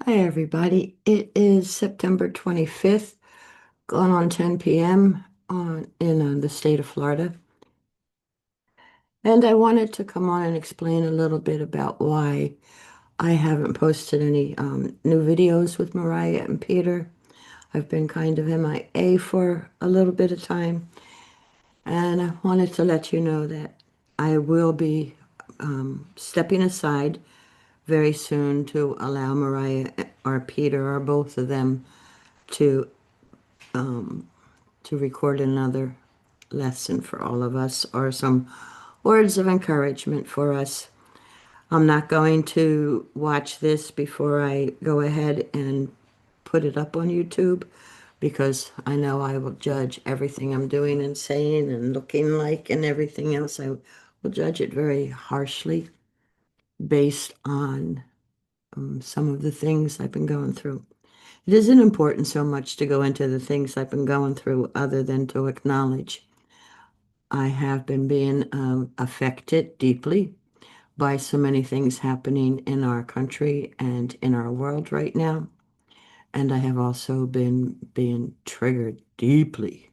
Hi, everybody. It is September 25th, going on 10 p.m. in the state of Florida. And I wanted to come on and explain a little bit about why I haven't posted any new videos with Mariah and Peter. I've been kind of MIA for a little bit of time, and I wanted to let you know that I will be stepping aside very soon to allow Mariah or Peter or both of them to record another lesson for all of us or some words of encouragement for us. I'm not going to watch this before I go ahead and put it up on YouTube because I know I will judge everything I'm doing and saying and looking like and everything else. I will judge it very harshly based on some of the things I've been going through. It isn't important so much to go into the things I've been going through other than to acknowledge I have been being affected deeply by so many things happening in our country and in our world right now. And I have also been being triggered deeply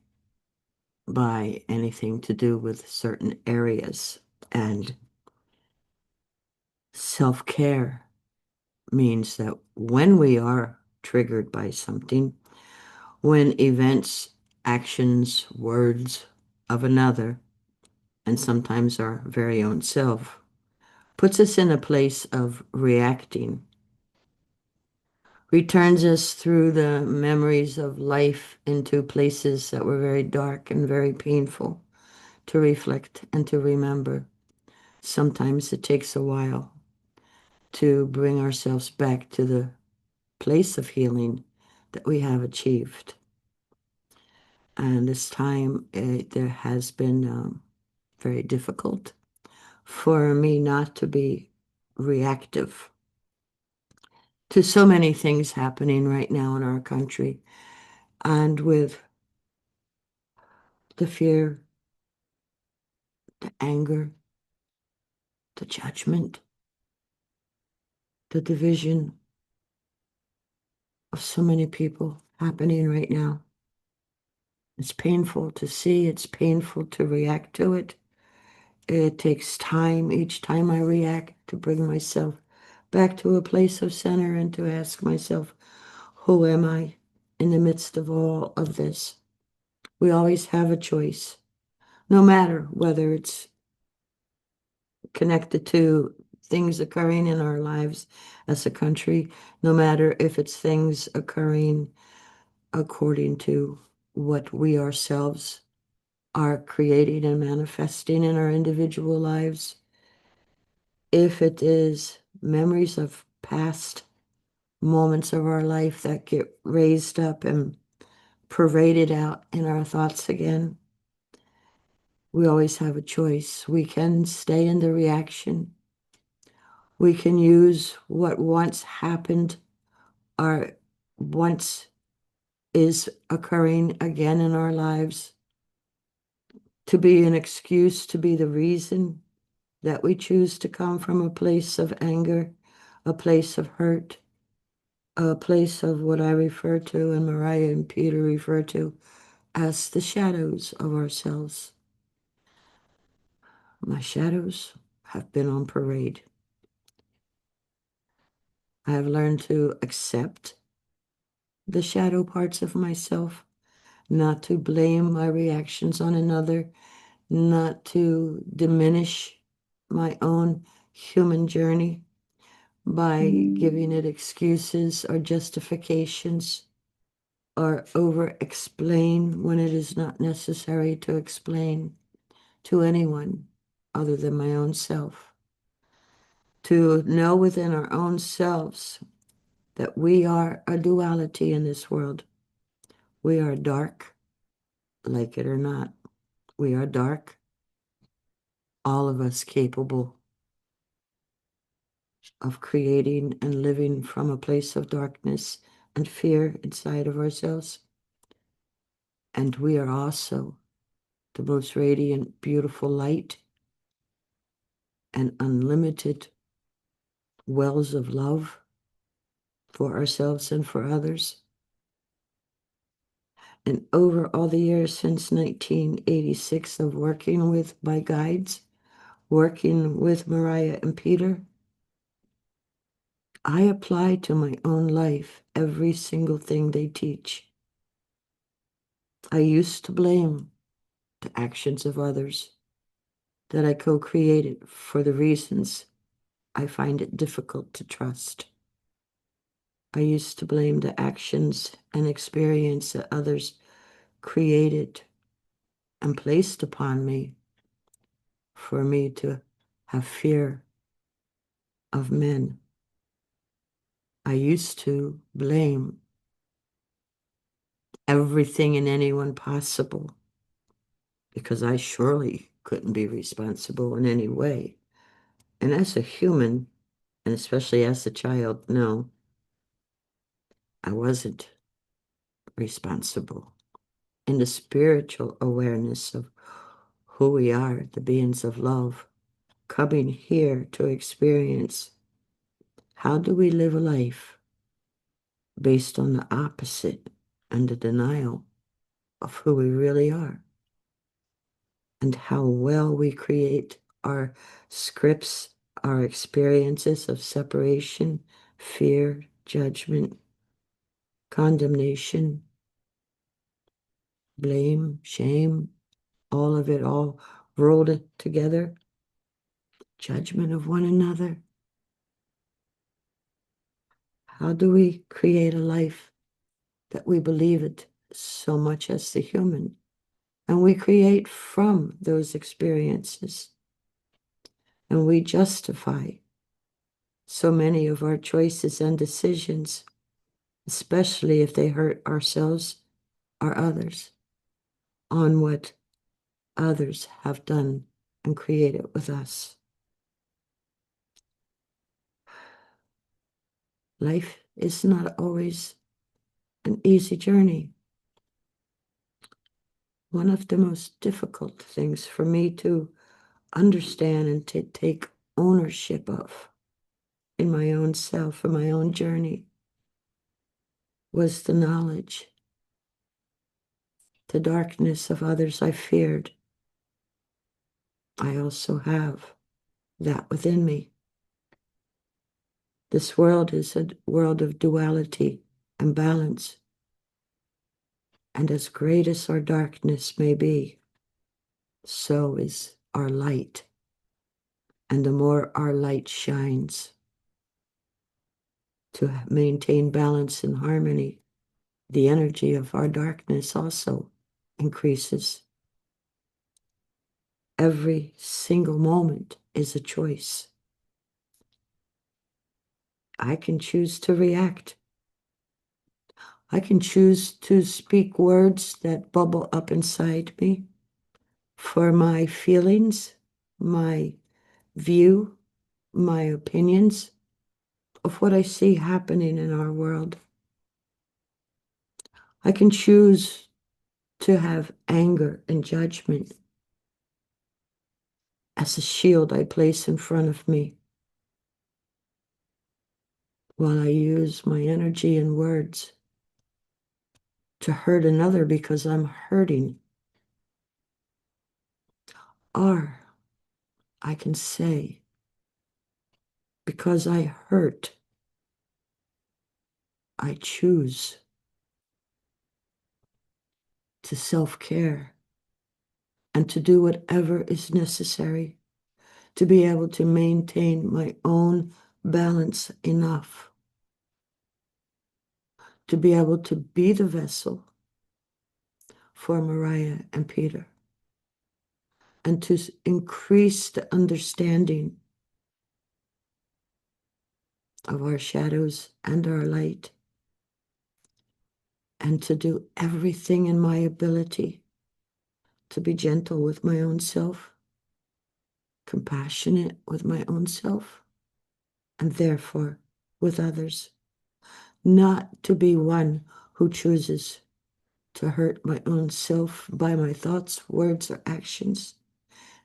by anything to do with certain areas. And self-care means that when we are triggered by something, when events, actions, words of another, and sometimes our very own self, puts us in a place of reacting, returns us through the memories of life into places that were very dark and very painful to reflect and to remember. Sometimes it takes a while to bring ourselves back to the place of healing that we have achieved. And this time, there has been very difficult for me not to be reactive to so many things happening right now in our country, and with the fear, the anger, the judgment, the division of so many people happening right now. It's painful to see, it's painful to react to it. It takes time each time I react to bring myself back to a place of center and to ask myself, who am I in the midst of all of this? We always have a choice, no matter whether it's connected to things occurring in our lives as a country, no matter if it's things occurring according to what we ourselves are creating and manifesting in our individual lives. If it is memories of past moments of our life that get raised up and paraded out in our thoughts again, we always have a choice. We can stay in the reaction. We can use what once happened or once is occurring again in our lives to be an excuse, to be the reason that we choose to come from a place of anger, a place of hurt, a place of what I refer to and Mariah and Peter refer to as the shadows of ourselves. My shadows have been on parade. I have learned to accept the shadow parts of myself, not to blame my reactions on another, not to diminish my own human journey by giving it excuses or justifications or over explain when it is not necessary to explain to anyone other than my own self. To know within our own selves that we are a duality in this world. We are dark, like it or not. We are dark, all of us capable of creating and living from a place of darkness and fear inside of ourselves. And we are also the most radiant, beautiful light and unlimited wells of love for ourselves and for others. And over all the years since 1986 of working with my guides, working with Mariah and Peter, I apply to my own life every single thing they teach. I used to blame the actions of others that I co-created for the reasons I find it difficult to trust. I used to blame the actions and experience that others created and placed upon me for me to have fear of men. I used to blame everything and anyone possible because I surely couldn't be responsible in any way. And as a human, and especially as a child, no, I wasn't responsible. In the spiritual awareness of who we are, the beings of love, coming here to experience how do we live a life based on the opposite and the denial of who we really are, and how well we create our scripts, our experiences of separation, fear, judgment, condemnation, blame, shame, all of it all rolled together, judgment of one another. How do we create a life that we believe it so much as the human? And we create from those experiences. And we justify so many of our choices and decisions, especially if they hurt ourselves or others, on what others have done and created with us. Life is not always an easy journey. One of the most difficult things for me to understand and to take ownership of in my own self, in my own journey, was the knowledge, the darkness of others I feared. I also have that within me. This world is a world of duality and balance. And as great as our darkness may be, so is our light. And the more our light shines to maintain balance and harmony, the energy of our darkness also increases. Every single moment is a choice. I can choose to react. I can choose to speak words that bubble up inside me for my feelings, my view, my opinions of what I see happening in our world. I can choose to have anger and judgment as a shield I place in front of me while I use my energy and words to hurt another because I'm hurting. Or I can say, because I hurt, I choose to self-care and to do whatever is necessary to be able to maintain my own balance enough to be able to be the vessel for Mariah and Peter, and to increase the understanding of our shadows and our light, and to do everything in my ability to be gentle with my own self, compassionate with my own self, and therefore with others. Not to be one who chooses to hurt my own self by my thoughts, words, or actions,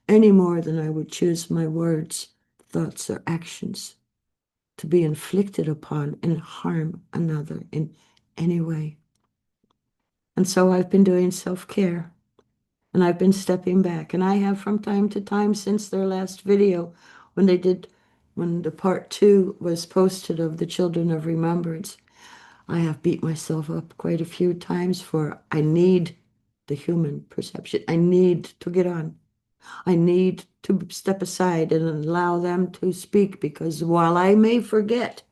any more than I would choose my words, thoughts, or actions to be inflicted upon and harm another in any way. And so I've been doing self-care, and I've been stepping back, and I have from time to time since their last video, when the part 2 was posted of the Children of Remembrance, I have beat myself up quite a few times for I need the human perception. I need to get on. I need to step aside and allow them to speak, because while I may forget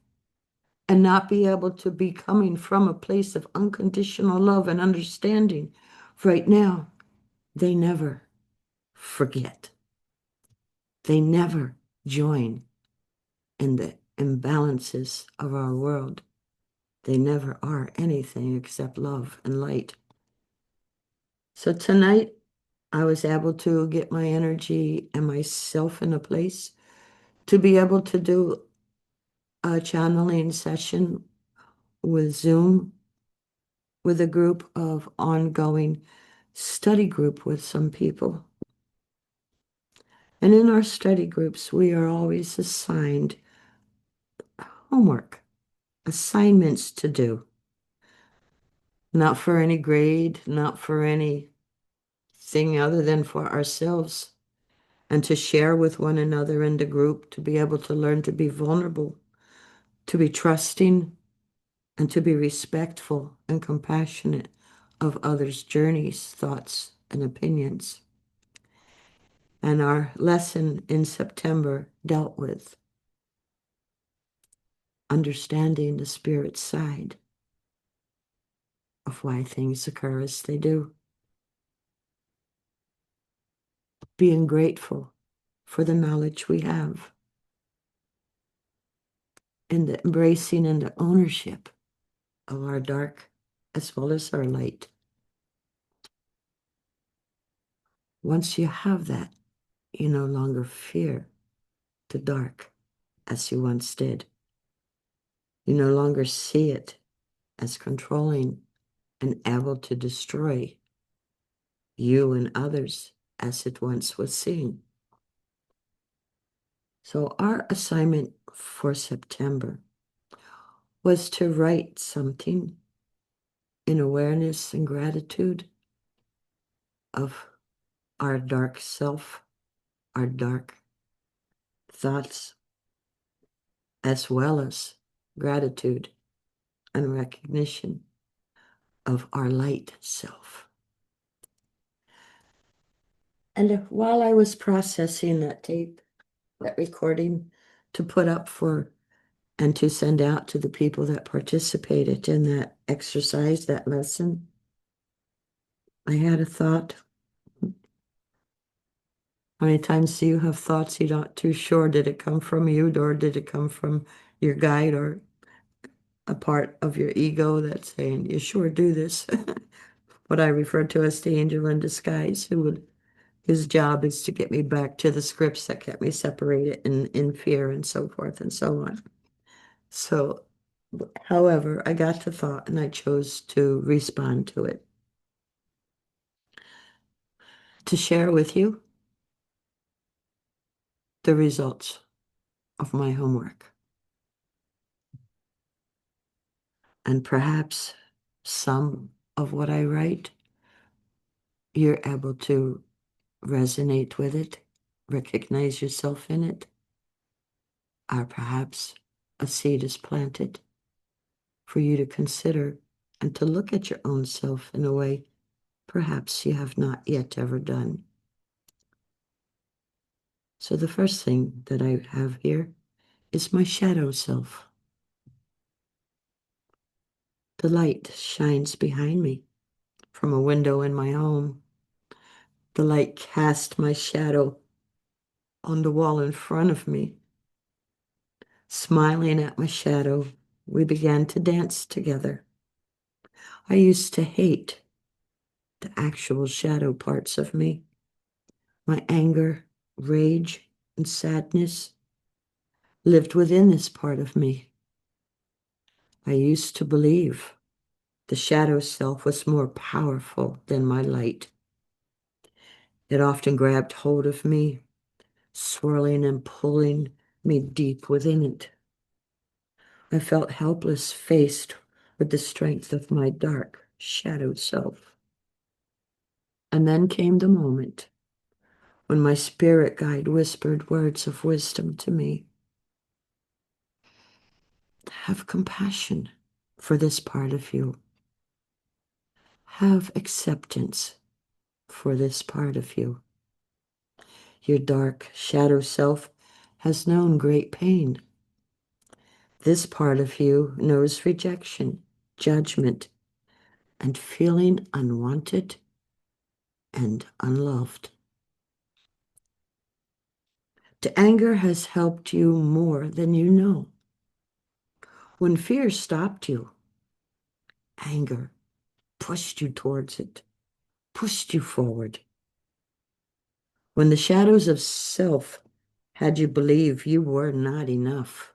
and not be able to be coming from a place of unconditional love and understanding right now, they never forget. They never join in the imbalances of our world. They never are anything except love and light. So tonight, I was able to get my energy and myself in a place to be able to do a channeling session with Zoom with a group of ongoing study group with some people. And in our study groups, we are always assigned homework, assignments to do, not for any grade, not for anything other than for ourselves, and to share with one another in the group, to be able to learn to be vulnerable, to be trusting, and to be respectful and compassionate of others' journeys, thoughts, and opinions. And our lesson in September dealt with understanding the spirit side of why things occur as they do. Being grateful for the knowledge we have, and the embracing and the ownership of our dark as well as our light. Once you have that, you no longer fear the dark as you once did. You no longer see it as controlling and able to destroy you and others as it once was seen. So our assignment for September was to write something in awareness and gratitude of our dark self, our dark thoughts, as well as gratitude and recognition of our light self. And while I was processing that tape, that recording, to put up for and to send out to the people that participated in that exercise, that lesson, I had a thought. How many times do you have thoughts you're not too sure? Did it come from you, or did it come from your guide, or a part of your ego that's saying, you sure do this? What I refer to as the angel in disguise, his job is to get me back to the scripts that kept me separated in fear and so forth and so on. So, however, I got to thought and I chose to respond to it, to share with you the results of my homework. And perhaps some of what I write, you're able to resonate with it, recognize yourself in it, or perhaps a seed is planted for you to consider and to look at your own self in a way perhaps you have not yet ever done. So the first thing that I have here is my shadow self. The light shines behind me from a window in my home. The light cast my shadow on the wall in front of me. Smiling at my shadow, we began to dance together. I used to hate the actual shadow parts of me. My anger, rage, and sadness lived within this part of me. I used to believe the shadow self was more powerful than my light. It often grabbed hold of me, swirling and pulling me deep within it. I felt helpless, faced with the strength of my dark, shadowed self. And then came the moment when my spirit guide whispered words of wisdom to me. Have compassion for this part of you. Have acceptance for this part of you. Your dark shadow self has known great pain. This part of you knows rejection, judgment, and feeling unwanted and unloved. The anger has helped you more than you know. When fear stopped you, anger pushed you towards it, pushed you forward. When the shadows of self had you believe you were not enough,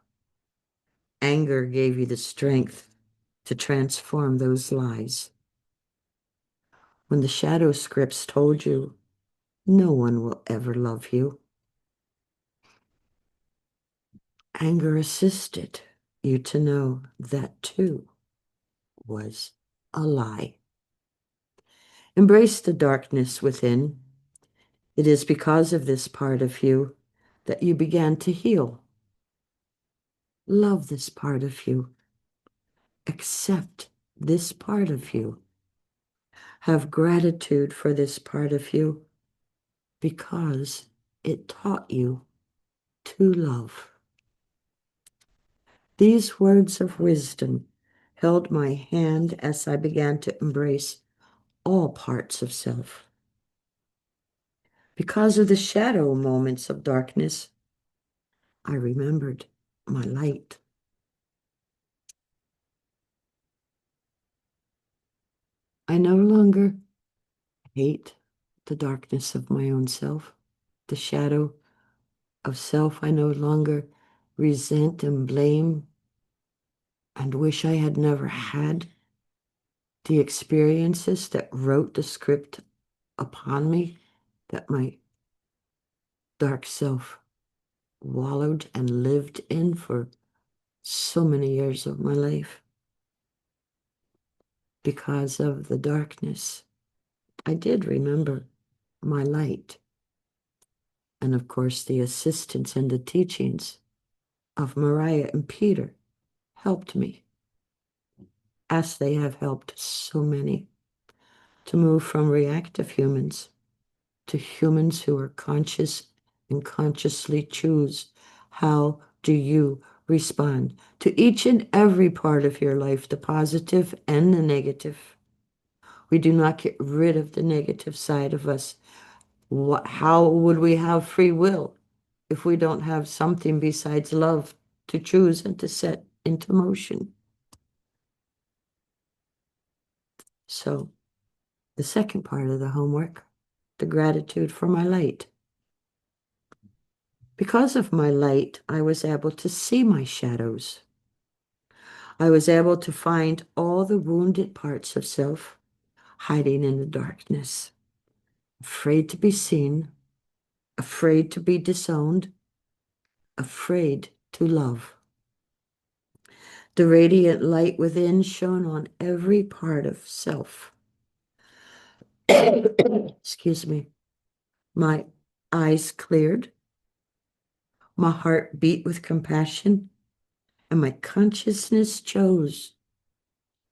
anger gave you the strength to transform those lies. When the shadow scripts told you no one will ever love you, anger assisted you to know that too was a lie. Embrace the darkness within. It is because of this part of you that you began to heal. Love this part of you. Accept this part of you. Have gratitude for this part of you because it taught you to love. These words of wisdom held my hand as I began to embrace all parts of self. Because of the shadow moments of darkness, I remembered my light. I no longer hate the darkness of my own self, the shadow of self. I no longer resent and blame and wish I had never had the experiences that wrote the script upon me that my dark self wallowed and lived in for so many years of my life. Because of the darkness, I did remember my light. And of course, the assistance and the teachings of Mariah and Peter helped me, as they have helped so many, to move from reactive humans to humans who are conscious and consciously choose how do you respond to each and every part of your life, the positive and the negative. We do not get rid of the negative side of us. How would we have free will if we don't have something besides love to choose and to set into motion? So, the second part of the homework, the gratitude for my light. Because of my light, I was able to see my shadows. I was able to find all the wounded parts of self hiding in the darkness, afraid to be seen, afraid to be disowned, afraid to love. The radiant light within shone on every part of self. Excuse me. My eyes cleared, my heart beat with compassion, and my consciousness chose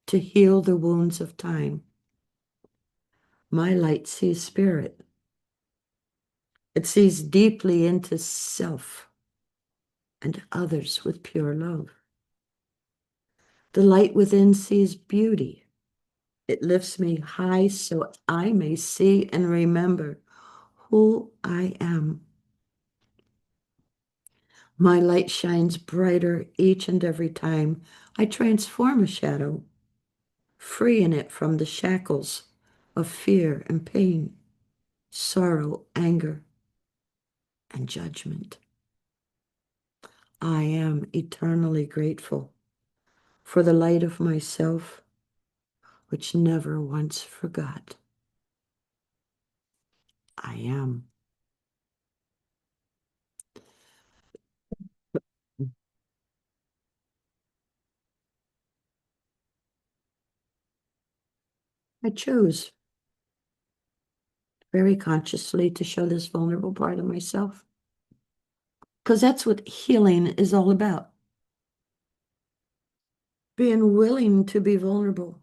to heal the wounds of time. My light sees spirit. It sees deeply into self and others with pure love. The light within sees beauty. It lifts me high so I may see and remember who I am. My light shines brighter each and every time I transform a shadow, freeing it from the shackles of fear and pain, sorrow, anger, and judgment. I am eternally grateful for the light of myself, which never once forgot. I am. I chose very consciously to show this vulnerable part of myself. Because that's what healing is all about. Being willing to be vulnerable,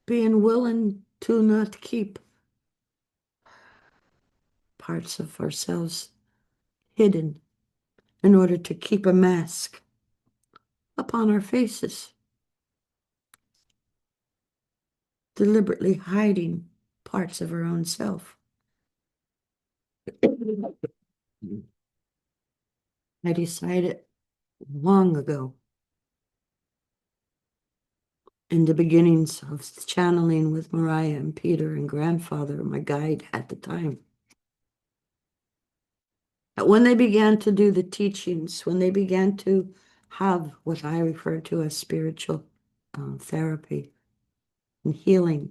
being willing to not keep parts of ourselves hidden in order to keep a mask upon our faces, deliberately hiding parts of our own self. I decided long ago, in the beginnings of channeling with Mariah and Peter and grandfather, my guide at the time, that when they began to do the teachings, when they began to have what I refer to as spiritual therapy and healing,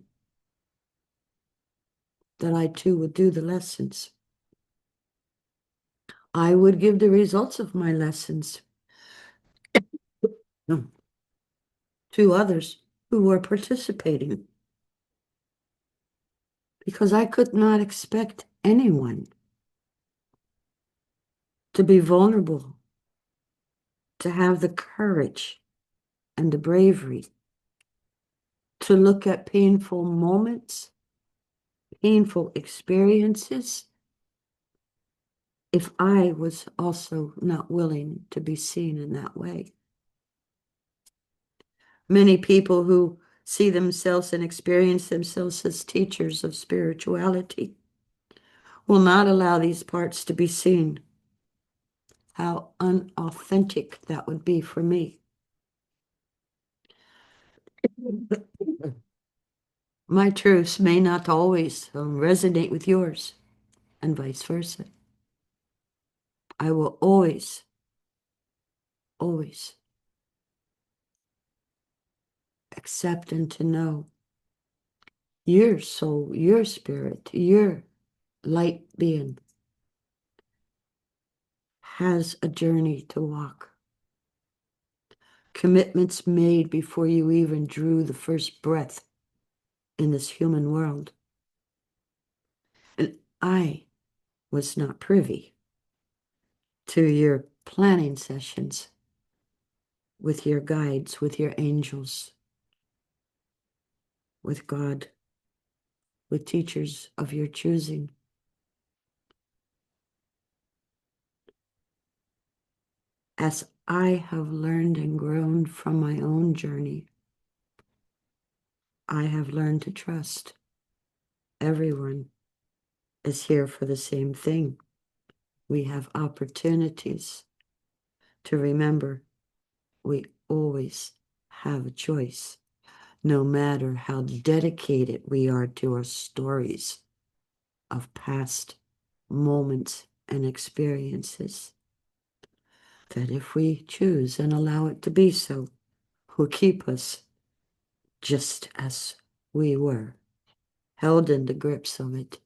that I too would do the lessons. I would give the results of my lessons to others who were participating, because I could not expect anyone to be vulnerable, to have the courage and the bravery to look at painful moments, painful experiences, if I was also not willing to be seen in that way. Many people who see themselves and experience themselves as teachers of spirituality will not allow these parts to be seen. How unauthentic that would be for me. My truths may not always resonate with yours, and vice versa. I will always, always accept and to know your soul, your spirit, your light being has a journey to walk. Commitments made before you even drew the first breath in this human world. And I was not privy to your planning sessions with your guides, with your angels, with God, with teachers of your choosing. As I have learned and grown from my own journey, I have learned to trust everyone is here for the same thing. We have opportunities to remember we always have a choice, no matter how dedicated we are to our stories of past moments and experiences, that if we choose and allow it to be so, will keep us just as we were, held in the grips of it.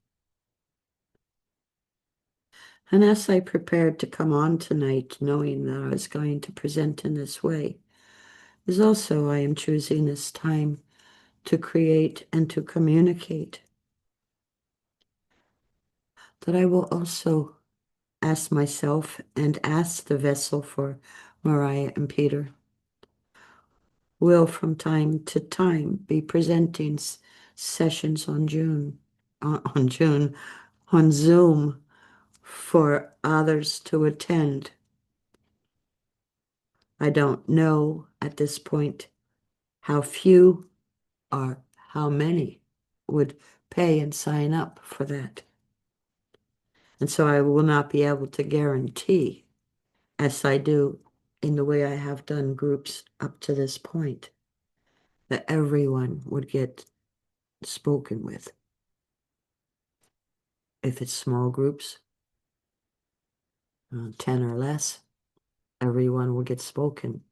And as I prepared to come on tonight, knowing that I was going to present in this way, is also I am choosing this time to create and to communicate, that I will also ask myself and ask the vessel for Mariah and Peter, will from time to time be presenting sessions on on Zoom for others to attend. I don't know at this point how few or how many would pay and sign up for that. And so I will not be able to guarantee, as I do in the way I have done groups up to this point, that everyone would get spoken with. If it's small groups, 10 or less, everyone will get spoken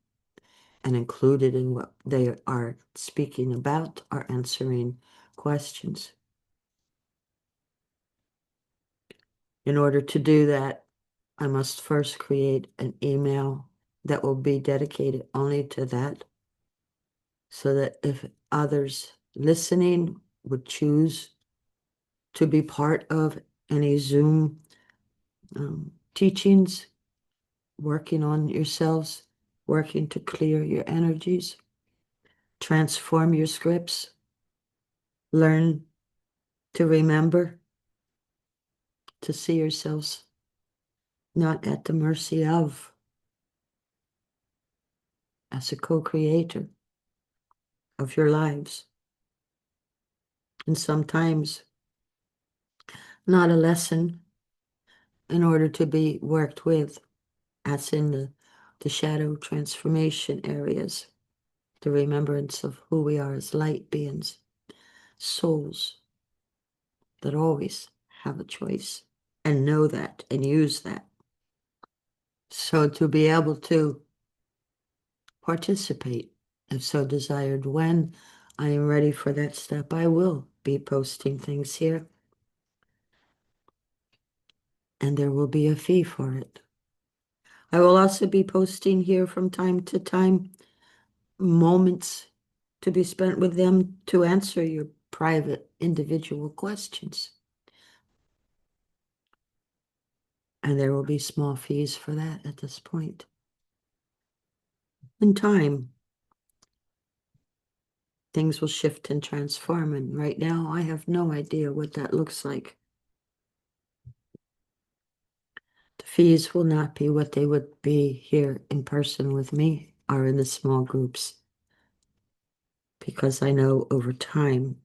and included in what they are speaking about or answering questions. In order to do that, I must first create an email that will be dedicated only to that, so that if others listening would choose to be part of any Zoom teachings, working on yourselves, working to clear your energies, transform your scripts, learn to remember, to see yourselves not at the mercy of, as a co-creator of your lives. And sometimes not a lesson in order to be worked with, as in the shadow transformation areas, the remembrance of who we are as light beings, souls that always have a choice and know that and use that. So to be able to participate, if so desired, when I am ready for that step, I will be posting things here. And there will be a fee for it. I will also be posting here from time to time moments to be spent with them to answer your private individual questions. And there will be small fees for that at this point. In time, things will shift and transform, and right now I have no idea what that looks like. The fees will not be what they would be here in person with me or in the small groups, because I know over time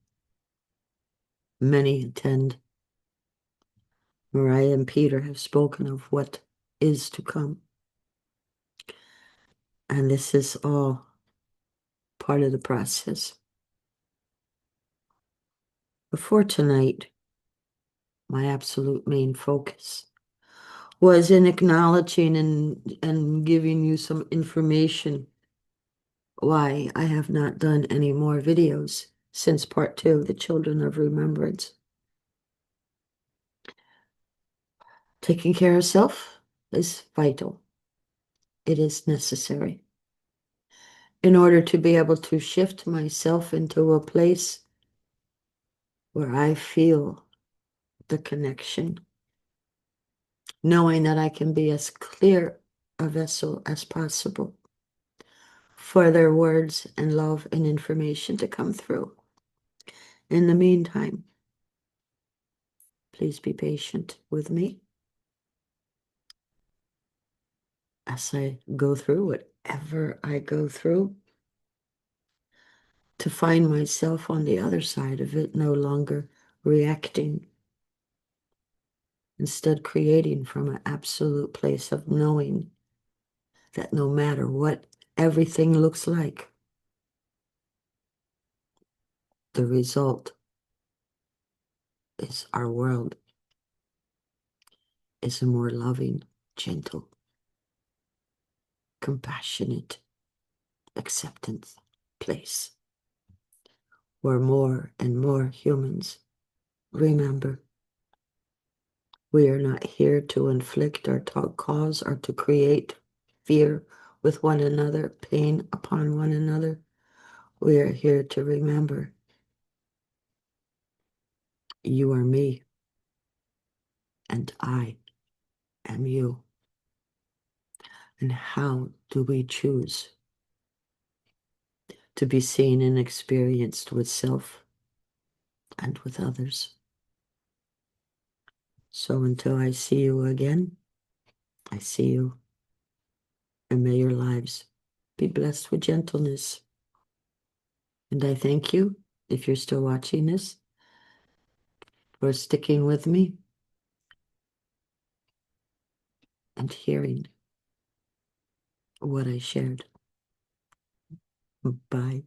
many attend. Mariah and Peter have spoken of what is to come. And this is all part of the process. Before tonight, my absolute main focus was in acknowledging and giving you some information why I have not done any more videos since part 2 of the Children of Remembrance. Taking care of self is vital. It is necessary in order to be able to shift myself into a place where I feel the connection, knowing that I can be as clear a vessel as possible for their words and love and information to come through. In the meantime, please be patient with me as I go through whatever I go through, to find myself on the other side of it, no longer reacting, instead creating from an absolute place of knowing that no matter what everything looks like, the result is our world is a more loving, gentle, compassionate, acceptance place where more and more humans remember we are not here to inflict or to cause or to create fear with one another, pain upon one another. We are here to remember you are me and I am you. And how do we choose to be seen and experienced with self and with others? So until I see you again, I see you, and may your lives be blessed with gentleness. And I thank you, if you're still watching this, for sticking with me and hearing what I shared. Bye.